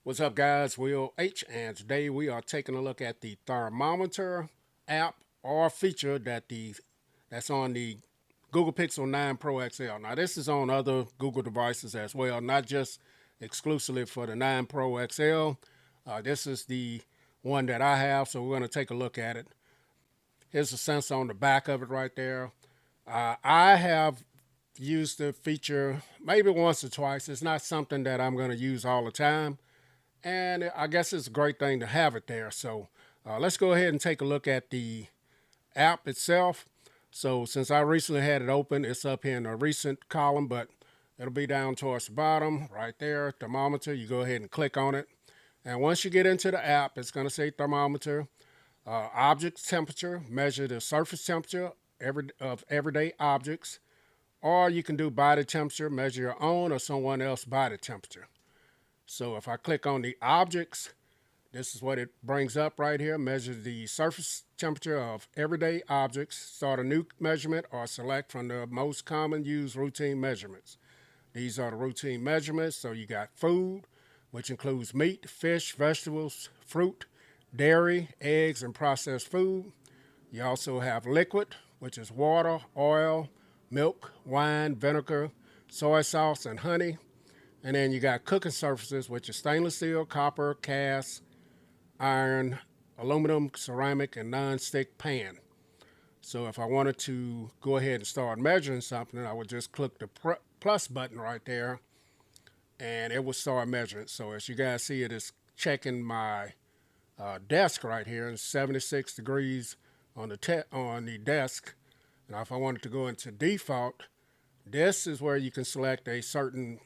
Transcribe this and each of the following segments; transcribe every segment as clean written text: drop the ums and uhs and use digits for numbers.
What's up, guys? Will H, and today we are taking a look at the Thermometer app or feature that's on the Google Pixel 9 Pro XL. Now, this is on other Google devices as well, not just exclusively for the 9 Pro XL. This is the one that I have, so we're going to take a look at it. Here's the sensor on the back of it right there. I have used the feature maybe once or twice. It's not something that I'm going to use all the time. And I guess it's a great thing to have it there. So let's go ahead and take a look at the app itself. So since I recently had it open, it's up here in the recent column, but it'll be down towards the bottom right there, thermometer. You go ahead and click on it. And once you get into the app, it's going to say thermometer, object temperature, measure the surface temperature of everyday objects. Or you can do body temperature, measure your own or someone else's body temperature. So if I click on the objects, this is what it brings up right here. Measure the surface temperature of everyday objects. Start a new measurement or select from the most common used routine measurements. These are the routine measurements. So you got food, which includes meat, fish, vegetables, fruit, dairy, eggs, and processed food. You also have liquid, which is water, oil, milk, wine, vinegar, soy sauce, and honey. And then you got cooking surfaces, which is stainless steel, copper, cast, iron, aluminum, ceramic, and non-stick pan. So if I wanted to go ahead and start measuring something, I would just click the plus button right there, and it will start measuring. So as you guys see, it is checking my desk right here, and 76 degrees on the desk. Now if I wanted to go into default, this is where you can select a certain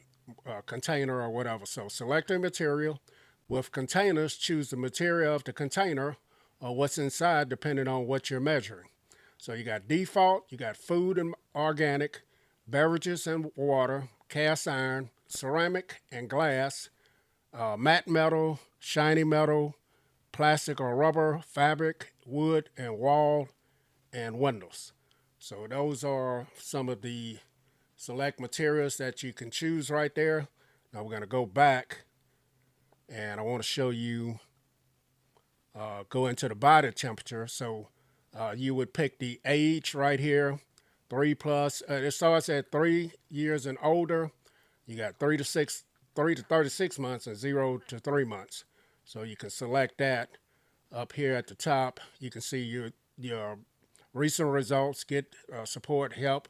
container or whatever. So select a material. With containers, choose the material of the container or what's inside depending on what you're measuring. So you got default, you got food and organic, beverages and water, cast iron, ceramic and glass, matte metal, shiny metal, plastic or rubber, fabric, wood, and wall and windows. So those are some of the select materials that you can choose right there. Now we're going to go back and I want to show you, go into the body temperature. So you would pick the age right here, 3 plus, it starts at 3 years and older. You got 3 to 36 months and 0 to 3 months. So you can select that up here at the top. You can see your recent results, get support, help,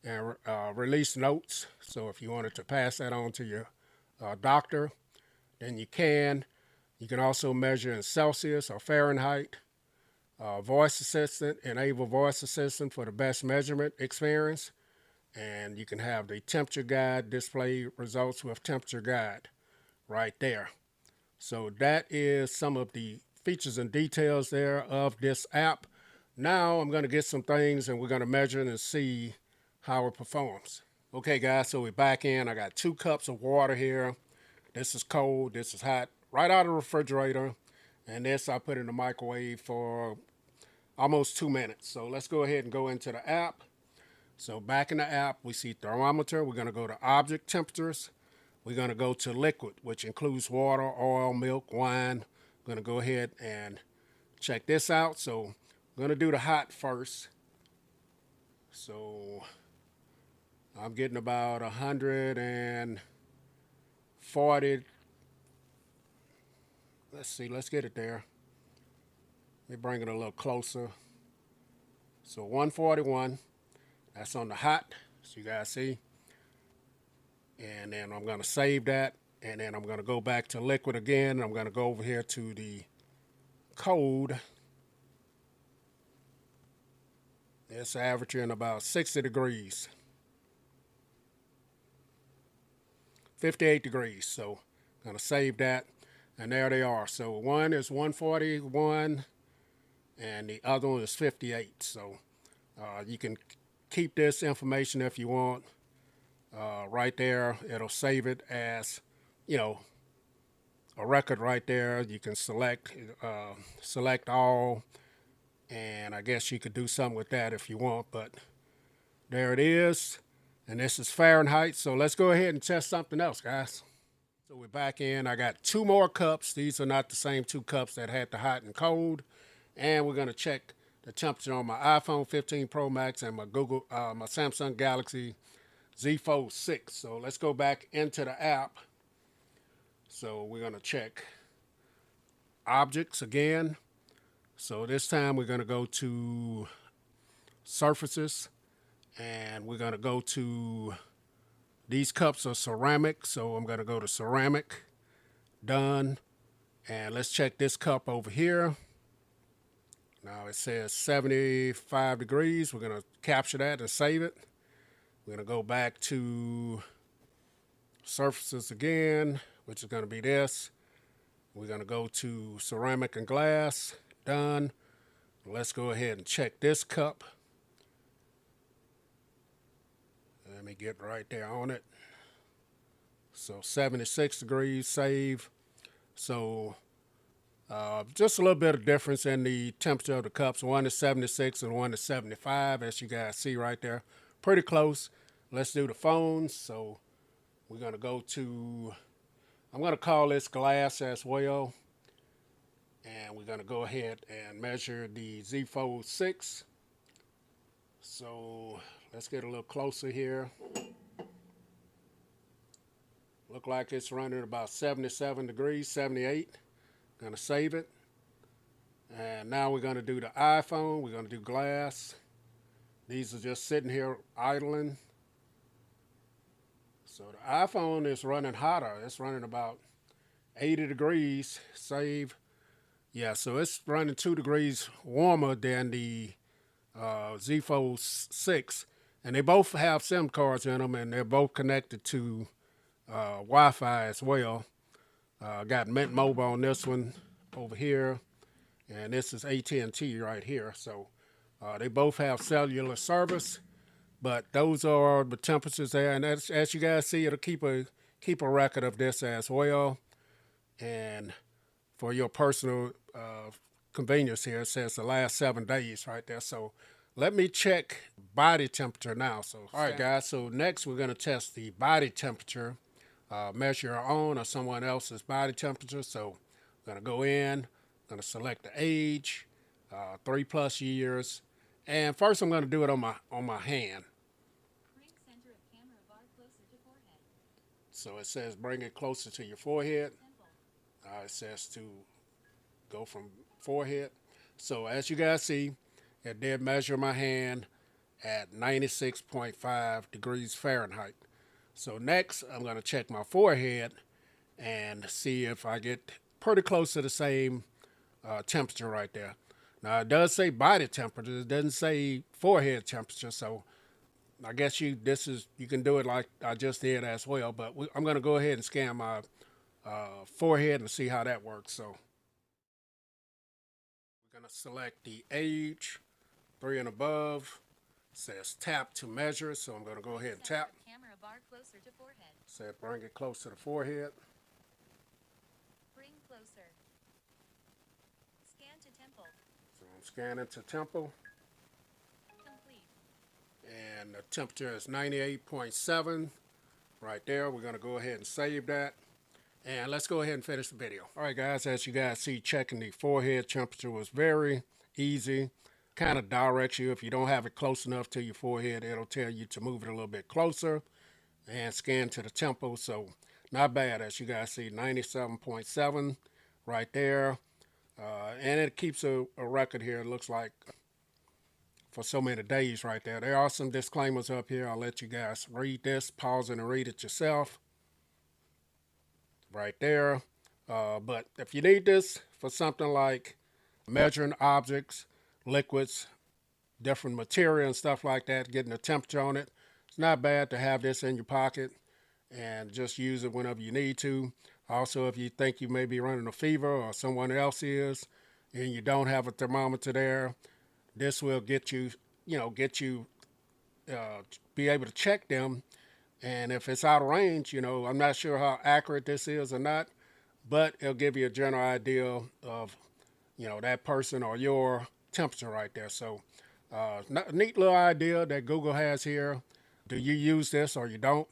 and release notes. So if you wanted to pass that on to your doctor, then you can. You can also measure in Celsius or Fahrenheit. Voice assistant, enable voice assistant for the best measurement experience. And you can have the temperature guide display results with temperature guide right there. So that is some of the features and details there of this app. Now I'm going to get some things and we're going to measure it and see how it performs. Okay, guys, so we're back in. I got 2 cups of water here. This is cold, this is hot, right out of the refrigerator. And this I put in the microwave for almost 2 minutes. So let's go ahead and go into the app. So back in the app, we see thermometer. We're going to go to object temperatures. We're going to go to liquid, which includes water, oil, milk, wine. I'm going to go ahead and check this out. So I'm going to do the hot first. So I'm getting about 140. Let's see, let's get it there. Let me bring it a little closer. So 141, that's on the hot, so you guys see. And then I'm gonna save that, and then I'm gonna go back to liquid again. I'm gonna go over here to the cold. It's averaging about 60 degrees. 58 degrees, so I'm gonna save that, and there they are. So one is 141 and the other one is 58. So you can keep this information if you want. Right there, it'll save it as, a record right there. You can select all, and I guess you could do something with that if you want, but there it is. And this is Fahrenheit, so let's go ahead and test something else, guys. So we're back in. I got two more cups. These are not the same two cups that had the hot and cold. And we're going to check the temperature on my iPhone 15 Pro Max and my Samsung Galaxy Z Fold 6. So let's go back into the app. So we're going to check objects again. So this time we're going to go to surfaces, and we're going to go to, these cups are ceramic, so I'm going to go to ceramic, done. And let's check this cup over here. Now it says 75 degrees. We're going to capture that and save it. We're going to go back to surfaces again, which is going to be this. We're going to go to ceramic and glass, done. Let's go ahead and check this cup. Let me get right there on it. So 76 degrees, save. So just a little bit of difference in the temperature of the cups. One is 76 and one is 75, as you guys see right there. Pretty close. Let's do the phones. So we're going to go to, I'm going to call this glass as well. And we're going to go ahead and measure the Z Fold 6. So let's get a little closer here. Look like it's running about 77 degrees, 78. Gonna save it. And now we're gonna do the iPhone. We're gonna do glass. These are just sitting here idling. So the iPhone is running hotter. It's running about 80 degrees, save. Yeah, so it's running 2 degrees warmer than the Z Fold 6. And they both have SIM cards in them, and they're both connected to Wi-Fi as well. Got Mint Mobile on this one over here, and this is AT&T right here. So they both have cellular service, but those are the temperatures there. And as you guys see, it'll keep a record of this as well. And for your personal convenience here, it says the last 7 days right there. So let me check body temperature now. So all right, guys. So next we're going to test the body temperature. Measure our own or someone else's body temperature. So I'm going to go in, I'm going to select the age, 3+ years. And first I'm going to do it on my hand. Bring center of camera bar closer to forehead. So it says bring it closer to your forehead. Temple. It says to go from forehead. So as you guys see, it did measure my hand at 96.5 degrees Fahrenheit. So next, I'm going to check my forehead and see if I get pretty close to the same temperature right there. Now, it does say body temperature. It doesn't say forehead temperature. So I guess you can do it like I just did as well. But I'm going to go ahead and scan my forehead and see how that works. So we're going to select the age, 3 and above. It says tap to measure, so I'm going to go ahead and tap. Camera bar closer to forehead. Said bring it close to the forehead. Bring closer. Scan to temple. So I'm scanning to temple. Complete. And the temperature is 98.7 right there. We're going to go ahead and save that. And let's go ahead and finish the video. All right, guys, as you guys see, checking the forehead temperature was very easy. Kind of directs you. If you don't have it close enough to your forehead, it'll tell you to move it a little bit closer and scan to the temple. So not bad, as you guys see, 97.7 right there. And it keeps a record here, it looks like, for so many days right there. There are some disclaimers up here. I'll let you guys read this, pause it and read it yourself right there. But if you need this for something like measuring objects, liquids, different material and stuff like that, getting the temperature on it, it's not bad to have this in your pocket and just use it whenever you need to. Also, if you think you may be running a fever or someone else is and you don't have a thermometer there, this will get you be able to check them. And if it's out of range, I'm not sure how accurate this is or not, but it'll give you a general idea of, that person or your temperature right there. So neat little idea that Google has here. Do you use this or you don't?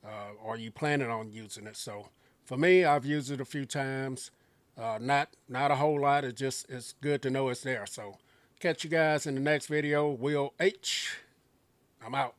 Or are you planning on using it? So For me, I've used it a few times. Not a whole lot. It's good to know it's there. So catch you guys in the next video. Will H. I'm out.